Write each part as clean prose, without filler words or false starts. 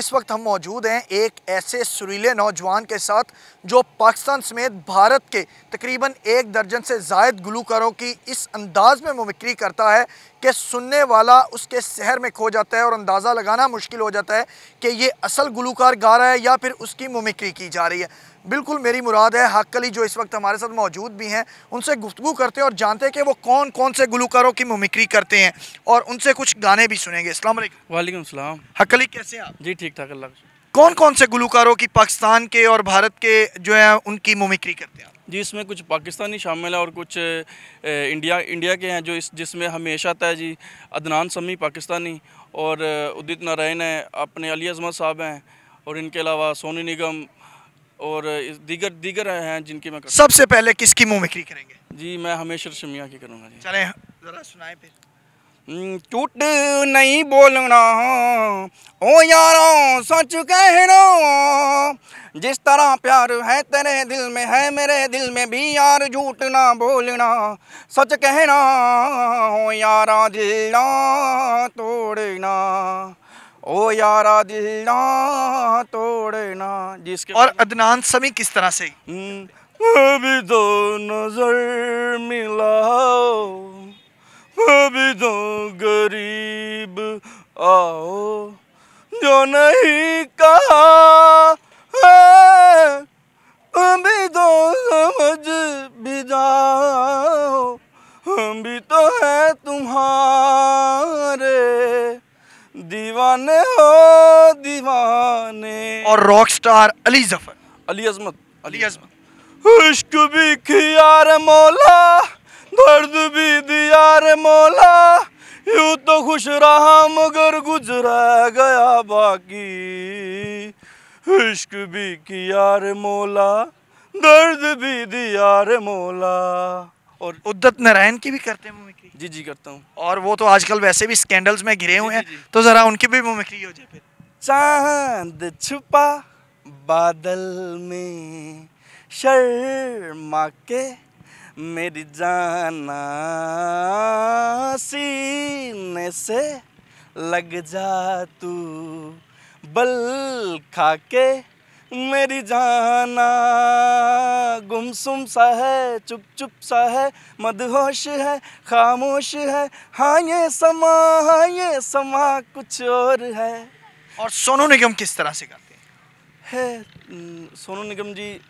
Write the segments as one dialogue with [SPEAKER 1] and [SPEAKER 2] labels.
[SPEAKER 1] इस वक्त हम मौजूद हैं एक ऐसे सुरीले नौजवान के साथ जो पाकिस्तान समेत भारत के तकरीबन 1 दर्जन से ज़ायद गुलकारों की इस अंदाज में मिमिक्री करता है कि सुनने वाला उसके शहर में खो जाता है और अंदाज़ा लगाना मुश्किल हो जाता है कि ये असल गुलकार गा रहा है या फिर उसकी मिमिक्री की जा रही है। बिल्कुल मेरी मुराद है हक अली जो इस वक्त हमारे साथ मौजूद भी हैं, उनसे गुफ्तगू करते हैं और जानते हैं कि वो कौन कौन से गुलकारों की मिमिक्री करते हैं और उनसे कुछ गाने भी सुनेंगे। अस्सलाम वालेकुम।
[SPEAKER 2] वालेकुम सलाम।
[SPEAKER 1] हक अली कैसे हैं आप?
[SPEAKER 2] जी ठीक ठाक अल्लाह का।
[SPEAKER 1] कौन कौन से गुलकारों की पाकिस्तान के और भारत के जो है उनकी मिमिक्री करते हैं आप?
[SPEAKER 2] जी इसमें कुछ पाकिस्तानी शामिल है और कुछ इंडिया के हैं जो जिसमें हमेशा आता है जी अदनान समी पाकिस्तानी और उदित नारायण है, अपने अली अज़मत साहब हैं और इनके अलावा सोनू निगम और दीगर हैं जिनकी मैं
[SPEAKER 1] सबसे पहले किसकी मिमिक्री करेंगे?
[SPEAKER 2] जी मैं हमेशा शमिया की करूँगा जी।
[SPEAKER 1] चलें ज़रा सुनाएं फिर।
[SPEAKER 2] झूठ नहीं बोलना ओ यारों सच कहना, जिस तरह प्यार है तेरे दिल में है मेरे दिल में भी यार, झूठ ना बोलना सच कहना, ओ यारा दिल ना तोड़ना, ओ यारा दिल ना तोड़ना। जिसके
[SPEAKER 1] और अदनान समी किस तरह से?
[SPEAKER 2] अभी तो नजर मिलाओ, अभी तो गरीब आओ, जो नहीं कहा है अभी तो समझ भी जाओ, हम भी तो है तुम्हारे दीवाने हो दीवाने।
[SPEAKER 1] और रॉक स्टार अली जफर,
[SPEAKER 2] अली अज़मत। इश्क भी किया रे मौला, दर्द भी दिया रे मौला, यूं तो खुश रहा मगर गुजरा गया बाकी, इश्क भी किया रे मौला, दर्द भी दिया रे मौला। और
[SPEAKER 1] उदित नारायण की भी करते हैं मिमिक्री?
[SPEAKER 2] जी जी करता हूँ।
[SPEAKER 1] और वो तो आजकल वैसे भी स्कैंडल्स में घिरे हुए हैं,
[SPEAKER 2] जी, जी।
[SPEAKER 1] तो ज़रा उनकी भी मिमिक्री हो जाए फिर।
[SPEAKER 2] चांद छुपा बादल में शर्मा के मेरी जाना, सीने से लग जा तू बल खा के मेरी जाना, गुमसुम सा है चुप चुप सा है, मदहोश है खामोश है, हाँ ये समा कुछ और है।
[SPEAKER 1] और सोनू निगम किस तरह से गाते हैं?
[SPEAKER 2] सोनू निगम जी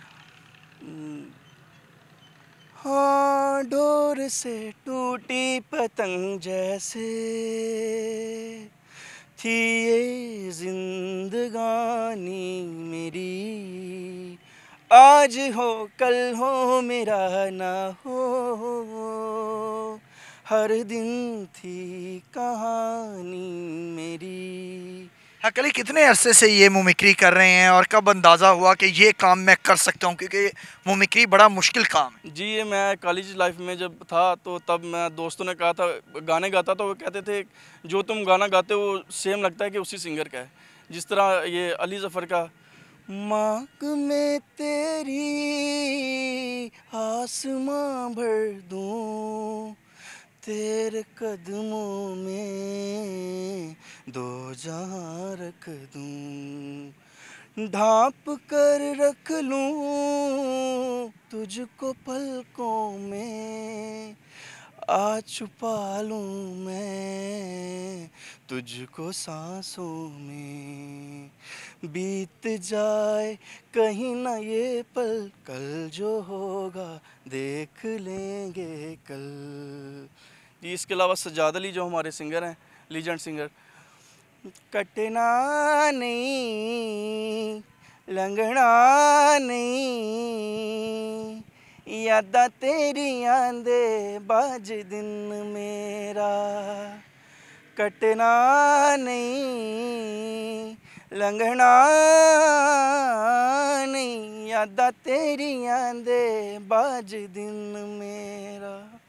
[SPEAKER 2] हाँ डोर से टूटी पतंग जैसे थी ये जिंदगानी मेरी, आज हो कल हो मेरा ना हो, हर दिन थी कहानी मेरी।
[SPEAKER 1] हक अली कितने अरसे से ये मिमिक्री कर रहे हैं और कब अंदाज़ा हुआ कि ये काम मैं कर सकता हूँ, क्योंकि मिमिक्री बड़ा मुश्किल काम है?
[SPEAKER 2] जी ये मैं कॉलेज लाइफ में जब था तो तब मैं दोस्तों ने कहा था गाने गाता, तो वो कहते थे जो तुम गाना गाते हो सेम लगता है कि उसी सिंगर का है। जिस तरह ये अली ज़फ़र का मांग में तेरी आसमां भर दूं, तेरे कदमों में दो जहां रख दूं, ढांप कर रख लूं तुझको पलकों में, आ छुपा लूं मैं तुझको सांसों में, बीत जाए कहीं ना ये पल, कल जो होगा देख लेंगे कल। जी इसके अलावा सज्जाद अली जो हमारे सिंगर हैं, लीजेंड सिंगर, कटना नहीं लंघना नहीं, यादा तेरी आंदे बाज दिन मेरा, कटना नहीं लंघना नहीं, यादा तेरी आंदे बाज दिन मेरा।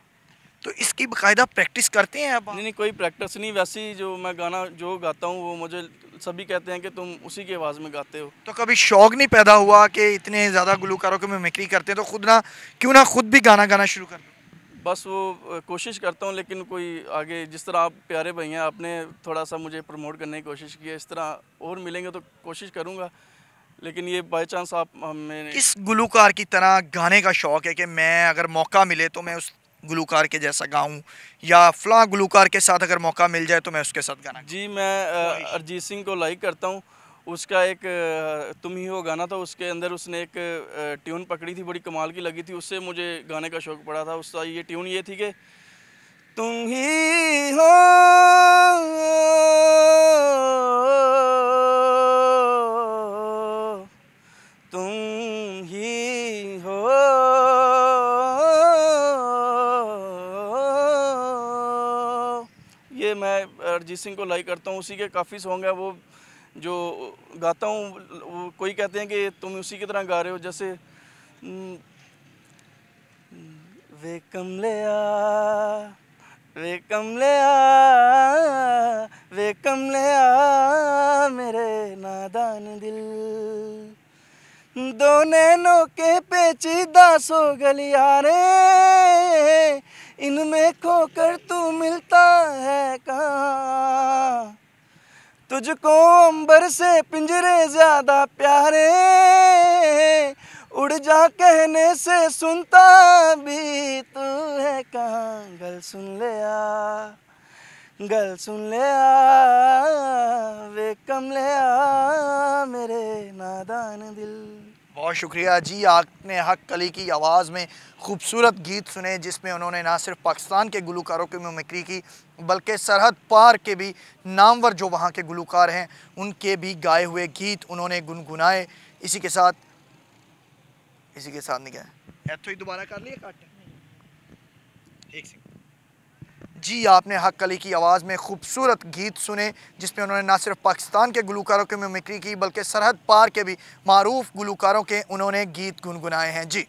[SPEAKER 1] तो इसकी बाकायदा प्रैक्टिस करते हैं आप?
[SPEAKER 2] नहीं कोई प्रैक्टिस नहीं, वैसे ही जो मैं गाना जो गाता हूँ वो मुझे सभी कहते हैं कि तुम उसी की आवाज़ में गाते हो।
[SPEAKER 1] तो कभी शौक नहीं पैदा हुआ कि इतने ज़्यादा गुलकारों की मिमिक्री करते हैं तो क्यों ना खुद भी गाना गाना शुरू कर दो?
[SPEAKER 2] बस वो कोशिश करता हूँ, लेकिन कोई आगे जिस तरह आप प्यारे भाई हैं, आपने थोड़ा सा मुझे प्रमोट करने की कोशिश की है, इस तरह और मिलेंगे तो कोशिश करूँगा, लेकिन ये बाय चांस आप हमें
[SPEAKER 1] किस गुलूकार की तरह गाने का शौक़ है कि मैं अगर मौका मिले तो मैं उस गुलूकार के जैसा गाऊं, या फ़लाँ गुलूकार के साथ अगर मौका मिल जाए तो मैं उसके साथ गाना?
[SPEAKER 2] जी, मैं अरिजीत सिंह को लाइक करता हूँ। उसका एक तुम ही हो गाना था, उसके अंदर उसने एक ट्यून पकड़ी थी, बड़ी कमाल की लगी थी, उससे मुझे गाने का शौक़ पड़ा था। उसका ये ट्यून ये थी कि तुम ही हो, तुम ही हो, ये मैं अरिजीत सिंह को लाइक करता हूँ। उसी के काफ़ी सॉन्ग है वो जो गाता हूँ, वो कोई कहते हैं कि तुम उसी की तरह गा रहे हो, जैसे वे कमलिया, वे कमलिया, वे कमलिया मेरे नादान दिल, दो नैनों के पेचीदा सो गलियारे, इनमें खोकर तू मिलता है कहाँ, तुझको अंबर से पिंजरे ज्यादा प्यारे, उड़ जा कहने से सुनता भी तू है कहाँ, गल सुन ले आ, गल सुन ले आ, वे कमले आ मेरे नादान दिल।
[SPEAKER 1] बहुत शुक्रिया जी, आपने हक अली की आवाज़ में खूबसूरत गीत सुने जिसमें उन्होंने ना सिर्फ पाकिस्तान के गुलकारों की मिमिक्री की बल्कि सरहद पार के भी नामवर जो वहाँ के गुलकार हैं उनके भी गाए हुए गीत उन्होंने गुनगुनाए। इसी के साथ नहीं गए ऐथो ही दोबारा कर लिया काट एक सेकंड जी, आपने हक अली की आवाज़ में खूबसूरत गीत सुने जिसमें उन्होंने ना सिर्फ पाकिस्तान के गुलकारों की मिमिक्री की बल्कि सरहद पार के भी मारूफ गुलकारों के उन्होंने गीत गुनगुनाए हैं जी।